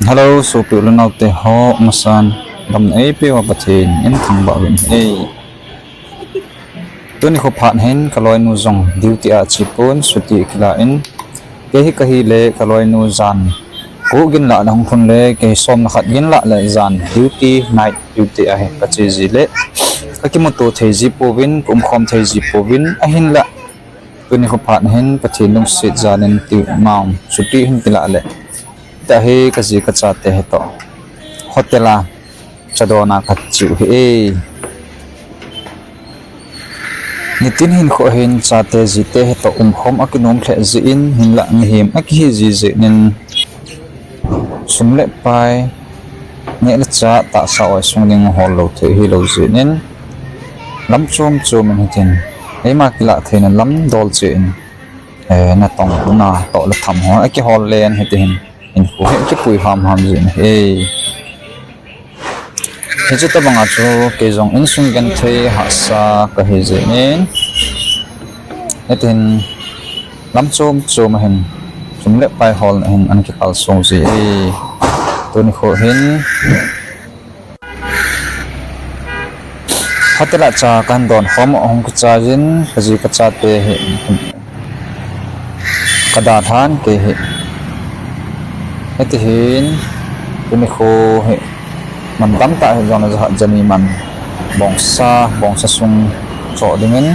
Hello, so people now te ho masan dam ei pe wa pathin in thang ba win ei tuni kho phan hen kaloi nu zong duty a chipon suti kla in ke hi ka hi le kaloi nu zan ko gin la dang khun le ke som na khat gin la le zan duty night duty a he ka chi ji le akimoto thei ji povin kum khom thei ji povin a hin la tuni kho phan hen pathin nung sit zanin ti maung suti hin kila le ta he kazi ka cha te he to hotela chadona ka chu he nitin hin kho hin cha te ji te he to khom akinom khle ji in hin la ngi hem aki hi ji ji nin sumle pai ne la cha ta sa oi sung ning hol lo the hi lo ji nin lam chom chom hin tin ei ma kila thein lam dol chi in na tong na to la tham ho aki hol len he tin in ko he ke pui ham jin he he chu ta banga chu ke jong in sung gan the ha sa ka he je nen hetin lam chom chom hin sum le pai hol hin an ki kal song ji e to ni kho hin hatela cha kan don hom ong ku cha jin ka ji ka cha te he kada than ke he hin tuni kho he man dam ta he jong na jani man bongsa sung cho dingin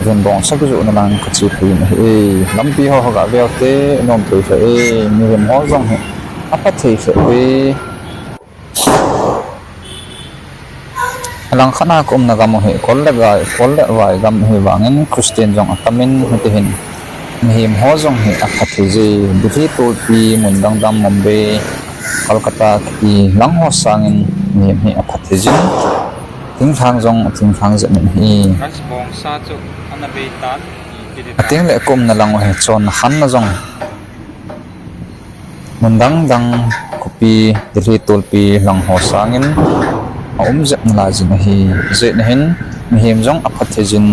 ren bongsa ku ju na lang ka chi phin he lampi ho ga veo te nom tu fe e mi hem ho jong he apa thei fe we lang khana kum na gam he kol le vai gam he wangin christian jong atamin he hin him ho jong he akhathi je bithi to pi mun dang dam mombe kolkata ki lang ho sangin him he akhathi je ting thang jong ting thang je min hi bong sa chu anabe tan ating le kum na lang he chon han na jong mun dang kopi bithi to pi lang ho sangin je la jin hi je na hin him jong akhathi jin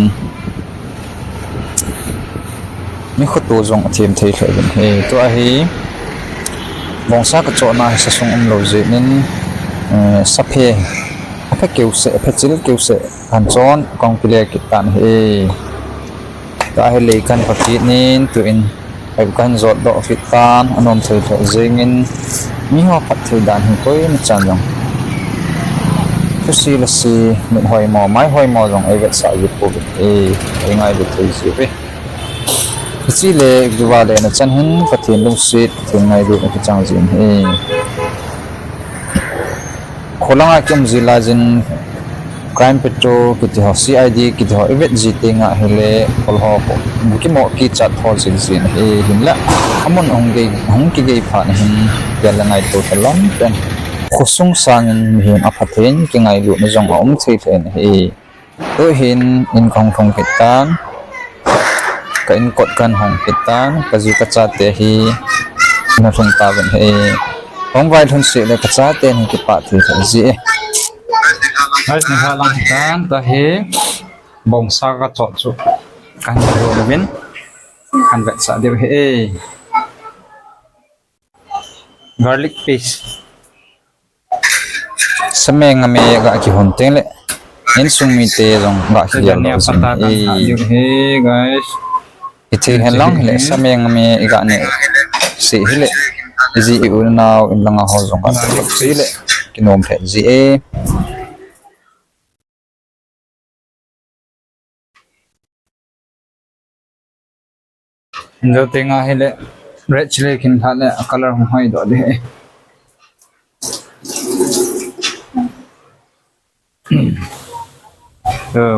mi kho to jong athem thei khle ben he to a hi bongsa ka chona sa sung lo je nin sa phe apha keu se apha chil keu se han chon kong pile ki tan he to a hi le kan phaki nin tu in ai kan zot do fit tan anom thei khle jengin mi ho phat thei dan hi koi na chan jong si la si min hoi mo mai hoi mo jong ai vet sa yi po e ngai bu thei ji pe chi le duwa le na chan hin pathin lung sit thing ngai du na chang jin he kholanga kem zila jin crime petrol ki ho cid ki ho evet ji te nga hele kol ho ko ki mo ki chat ho jin jin he hin la amon hong ki ge pha na hin ya la ngai to talom pen khosung sangin him aphathen ki ngai lu na jong om thei then he to hin in khong khong kitan ka in kot kan hong kitan ka ji ka cha te hi na thong ta ben he hong vai thon se le ka cha te ni ki pa thi thai ji hai ni ha lang tan ta he bong sa ka cho chu kan ro le ben kan vet sa de he garlic paste sameng ame ga ki hon teng le in sung mi te jong ga hi ya ne pata kan he guys ite hen lang le sameng ame ga ne si hile ji u now in langa ho jong ka si le kinom the ji e jo tenga hele red chili kin thale color hong hoi do de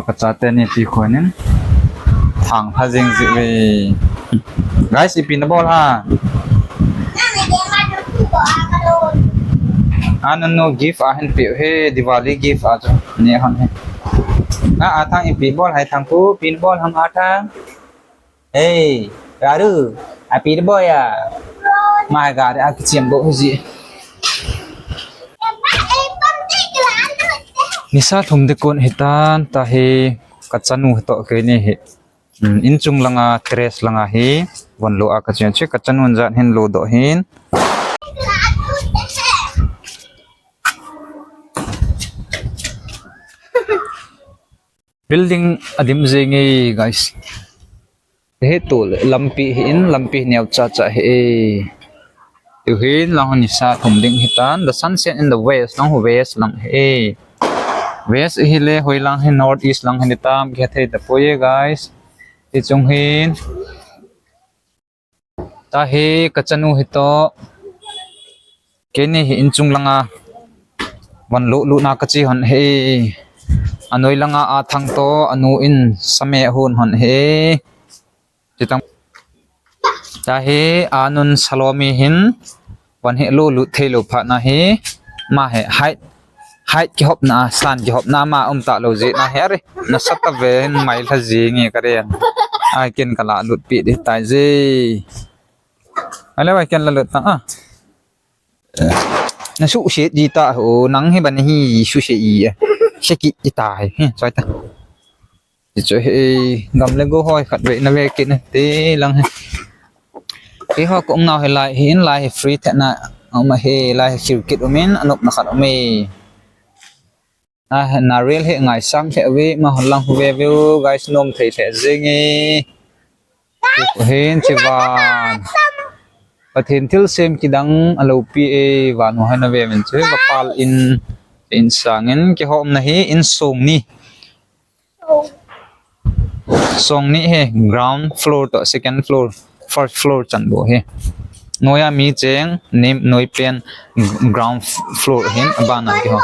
ka cha te ni pi khonin thang pha jing ji we guys ipin bol ha anan no gift a hen pi he diwali gift a jo ne han he a thang ipi bol hai thang pu pin bol ham a thang hey garu a pi boy à my god a ki chiam bo ji nisa thum de kon hitan ta he kachanu to ke ne he in chung langa tres langa he wan lo a ka chen che kachanun jan hin lo do hin building adim zingi guys he tul lampi neo cha he tu hin lang ni sa thum ding hitan the sunset in the west lang he west hi le hoi lang he north east lang he tam ke the poye guys ti chung hin ta he kachanu hito keni hi in chung langa wan lu na kachi hon he anoi langa a thang to anu in same hun hon he chitang ta he anun salomi hin wan he lu thelo pha na he ma he height ki hop na san ki hop na ma ta lo je na he re na sat ve mai la ji nge karen ai ken kala lut pi di tai je ale wa ken la lut ta na su she di ta ho nang he ban hi su she yi she ki di ta he choi ta thì chỗ he ngầm lên go hoi khát vậy nó về kia này tí lăng he cái họ cũng nào he lại hiến lại free thế nào ông mà he lại chịu kít ôm anh ốp nó khát ôm na real he ngày sáng thế vì mà họ lăng về view guys nom thấy thế gì nghe hiến chỉ van và thêm thiếu xem cái đăng alo pa và nó hay nó về mình chơi và pal in sáng cái hôm này in sông ni song ni he ground floor to second floor first floor chan bo he noya mi cheng nim noi pen ground floor hin abana ki ho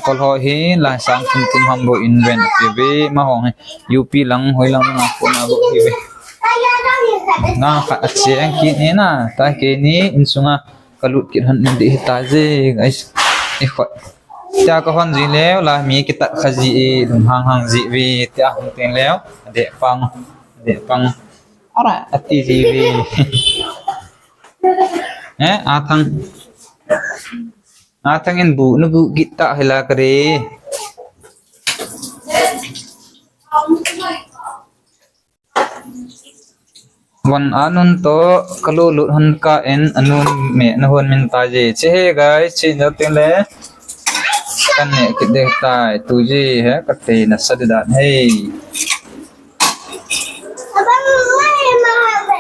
kol ho hi la sang tum ham bo in ven ve ma hong he up lang hoi lang na ko na bo hi ve na kha cheng ki ni na ta ke ni in sunga kalut ki han di ta je guys e kho cha có hon gì léo là mi cái tật khá gì đừng hàng gì vì cha không tiền léo để bằng ara ati gì vì thằng en bu nó bu kita hay là cái wan anun to kalau lut han ka en anun me na hon min ta je che guys che no tiền lé kan ne kit de tai tu ji he ka te na sad dan hey abang mai ma be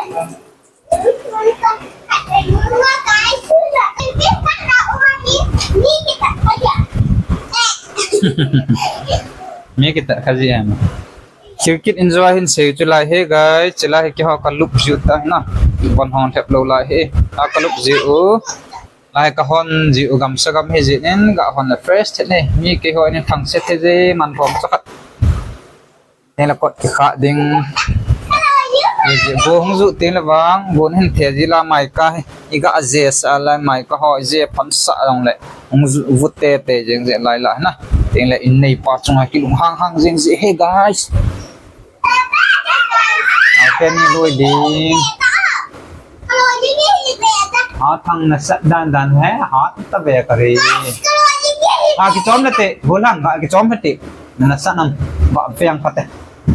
ma kai sula ini kan na orang ni kita aja me kita khaji am circuit enjoy hin se chulai he guys chulai ke ha ka lup ju ta na kon hon thep lo lai he ka lup ji u lai ka hon ji ugam sagam he ji nen ga hon la fresh the ne mi ke ho ne thang set the je man phom sakat ne la kot ki kha ding ji bo hong zu te la wang bon hen the ji la mai ka i ga je sa la mai ka ho je pham sa long le hong zu vu te jeng je lai la na teng la in nei pa chung ha ki lung hang jeng ji he guys pen ni loi ding thằng nó sắt đan है हाथ तब वे करे कि चोम लेते बोला कि चोम लेते ना सट नम फेंग फटे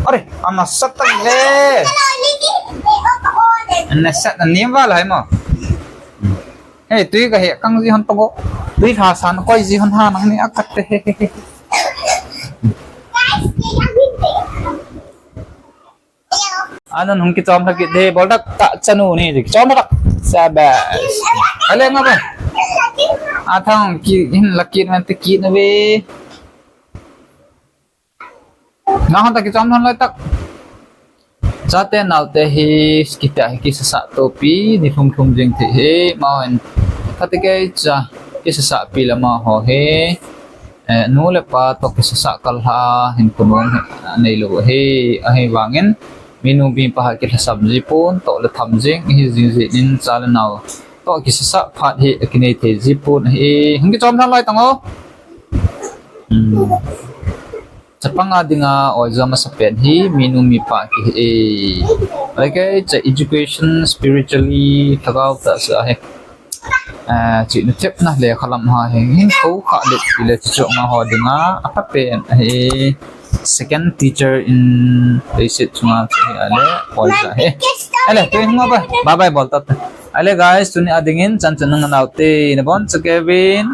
अरे हम सट तक ले ना सट नियम वाला है मो हे तुई का हे कंग जी हन तो तुई था सान कोई जी हन हा नंग ने अकते आनन हम की चोम थके दे बोल तक ता चनु नहीं चोम तक sabas ale nga ba athang ki hin lakit man te ki na we na han ta ki chom han lai tak chate nau te hi kita ki sa topi ni phum phum jeng the he ma hen thate ke cha ki sa pi la ma ho he nu le pa to ki sa kal ha hin kumong nei lo he a he wangin minu bi pa ki sabji pon to le tham jeng hi ji nin chal naw to ki sa phat hi kinai the ji pon hi hing ki chom than lai tango chapanga dinga ojama sa pen hi minu mi pa ki like education spiritually thagaw ta sa he chị nó tiếp na le khalam ha hin ko kha le chu ma ho dinga apa pen hi second teacher in basic chunga ale polsa he ale to hinga bye bye bolta ale guys tuni adingin chan chan nang naute na bon sa Kevin